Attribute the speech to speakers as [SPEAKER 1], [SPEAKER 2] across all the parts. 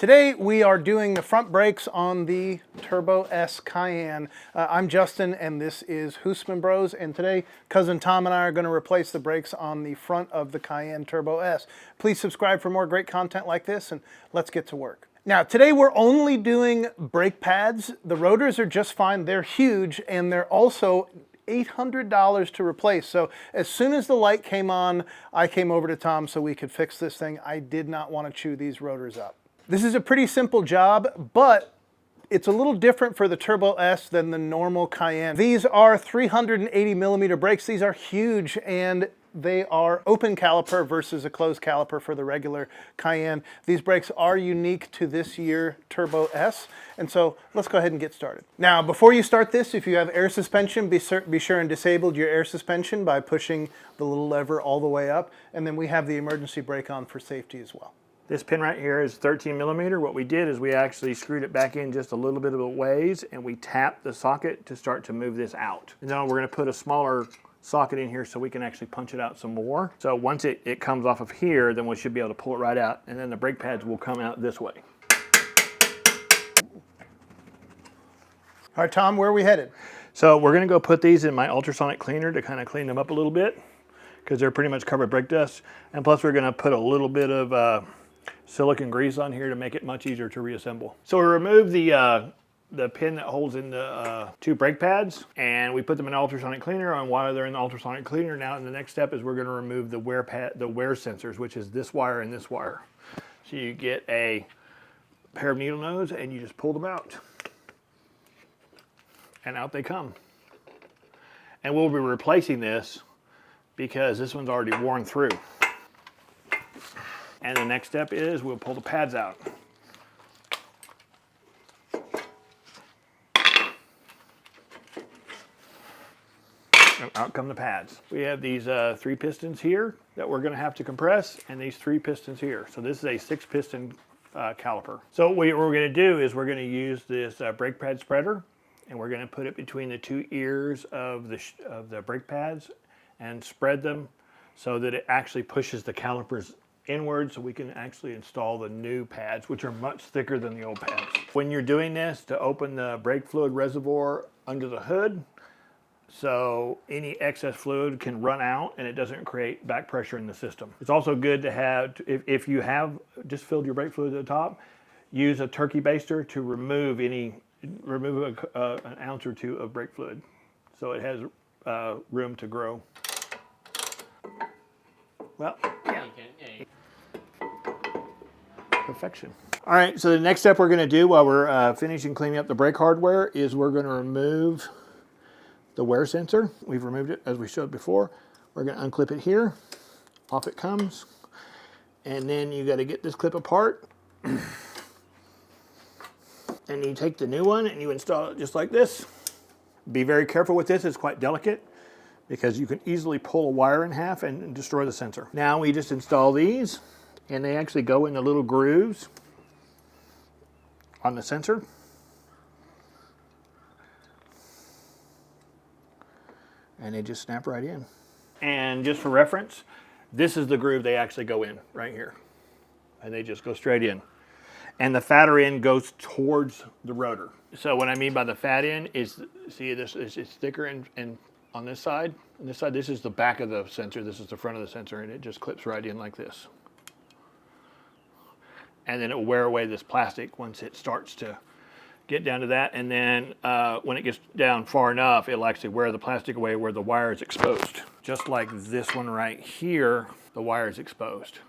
[SPEAKER 1] Today we are doing the front brakes on the Turbo S Cayenne. I'm Justin and this is Husman Bros, and today cousin Tom and I are going to replace the brakes on the front of the Cayenne Turbo S. Please subscribe for more great content like this and let's get to work. Now today we're only doing brake pads. The rotors are just fine. They're huge and they're also $800 to replace. So as soon as the light came on, I came over to Tom so we could fix this thing. I did not want to chew these rotors up. This is a pretty simple job, but it's a little different for the Turbo S than the normal Cayenne. These are 380 millimeter brakes. These are huge and they are open caliper versus a closed caliper for the regular Cayenne. These brakes are unique to this year Turbo S, and so let's go ahead and get started. Now, before you start this, if you have air suspension, be sure and disable your air suspension by pushing the little lever all the way up, and then we have the emergency brake on for safety as well.
[SPEAKER 2] This pin right here is 13 millimeter. What we did is we actually screwed it back in just a little bit of a ways, and we tapped the socket to start to move this out. And now we're going to put a smaller socket in here so we can actually punch it out some more. So once it comes off of here, then we should be able to pull it right out, and then the brake pads will come out this way.
[SPEAKER 1] All right, Tom, where are we headed?
[SPEAKER 2] So we're going to go put these in my ultrasonic cleaner to kind of clean them up a little bit, because they're pretty much covered brake dust. And plus we're going to put a little bit of silicone grease on here to make it much easier to reassemble. So we remove the pin that holds in the two brake pads, and we put them in ultrasonic cleaner. And while they're in the ultrasonic cleaner, now the next step is we're going to remove the wear sensors, which is this wire and this wire. So you get a pair of needle nose and you just pull them out, and out they come. And we'll be replacing this because this one's already worn through. And the next step is we'll pull the pads out. And out come the pads. We have these 3 pistons here that we're going to have to compress, and these 3 pistons here. So this is a 6-piston caliper. So what we're going to do is we're going to use this brake pad spreader, and we're going to put it between the 2 ears of the brake pads and spread them so that it actually pushes the calipers inward, so we can actually install the new pads, which are much thicker than the old pads. When you're doing this, to open the brake fluid reservoir under the hood, so any excess fluid can run out and it doesn't create back pressure in the system. It's also good to have, if you have just filled your brake fluid to the top, use a turkey baster to remove an ounce or 2 of brake fluid, so it has room to grow. Well, yeah. Perfection. All right, so the next step we're going to do while we're finishing cleaning up the brake hardware is we're going to remove the wear sensor. We've removed it as we showed before. We're going to unclip it here. Off it comes. And then you got to get this clip apart. And you take the new one and you install it just like this. Be very careful with this. It's quite delicate, because you can easily pull a wire in half and destroy the sensor. Now we just install these, and they actually go in the little grooves on the sensor. And they just snap right in. And just for reference, this is the groove they actually go in, right here. And they just go straight in. And the fatter end goes towards the rotor. So what I mean by the fat end is, see, this is thicker and on this side. On this side, this is the back of the sensor. This is the front of the sensor, and it just clips right in like this. And then it will wear away this plastic once it starts to get down to that. And then when it gets down far enough, it'll actually wear the plastic away where the wire is exposed. Just like this one right here, the wire is exposed.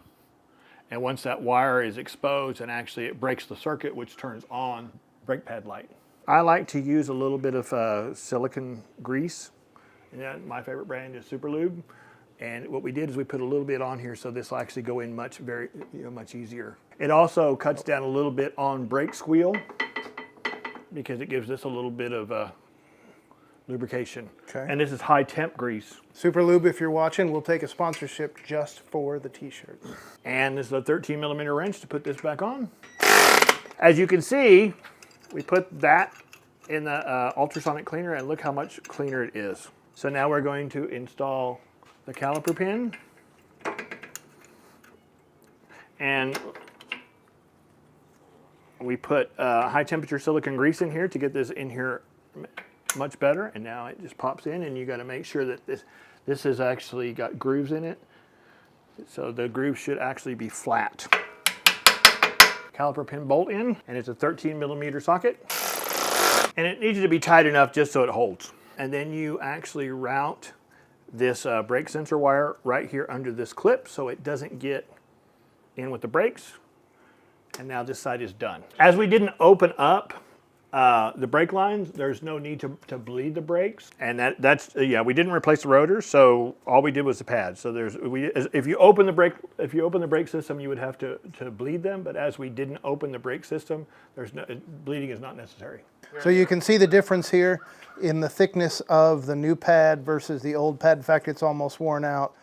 [SPEAKER 2] And once that wire is exposed, and actually it breaks the circuit, which turns on brake pad light. I like to use a little bit of silicone grease. And my favorite brand is Super Lube. And what we did is we put a little bit on here so this will actually go in much easier. It also cuts down a little bit on brake squeal, because it gives this a little bit of lubrication. Okay. And this is high temp grease.
[SPEAKER 1] Super Lube, if you're watching, we'll take a sponsorship just for the t-shirt.
[SPEAKER 2] And this is a 13 millimeter wrench to put this back on. As you can see, we put that in the ultrasonic cleaner, and look how much cleaner it is. So now we're going to install the caliper pin. And We put high temperature silicone grease in here to get this in here much better, and now it just pops in, and you got to make sure that this has actually got grooves in it, so the grooves should actually be flat. Caliper pin bolt in, and it's a 13mm socket, and it needs to be tight enough just so it holds. And then you actually route this brake sensor wire right here under this clip so it doesn't get in with the brakes. And now this side is done. As we didn't open up the brake lines, there's no need to bleed the brakes. And yeah, we didn't replace the rotors, so all we did was the pads. So if you open the brake system, you would have to bleed them. But as we didn't open the brake system, bleeding is not necessary.
[SPEAKER 1] So you can see the difference here in the thickness of the new pad versus the old pad. In fact, it's almost worn out.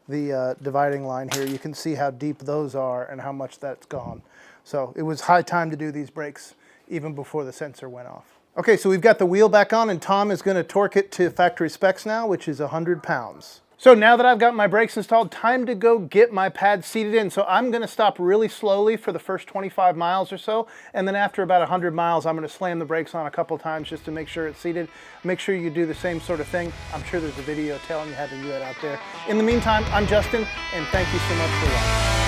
[SPEAKER 1] The dividing line here, you can see how deep those are and how much that's gone. So it was high time to do these brakes even before the sensor went off. Okay, so we've got the wheel back on, and Tom is going to torque it to factory specs now, which is 100 pounds. So now that I've got my brakes installed, time to go get my pad seated in. So I'm going to stop really slowly for the first 25 miles or so, and then after about 100 miles, I'm going to slam the brakes on a couple times just to make sure it's seated. Make sure you do the same sort of thing. I'm sure there's a video telling you how to do that out there. In the meantime, I'm Justin, and thank you so much for watching.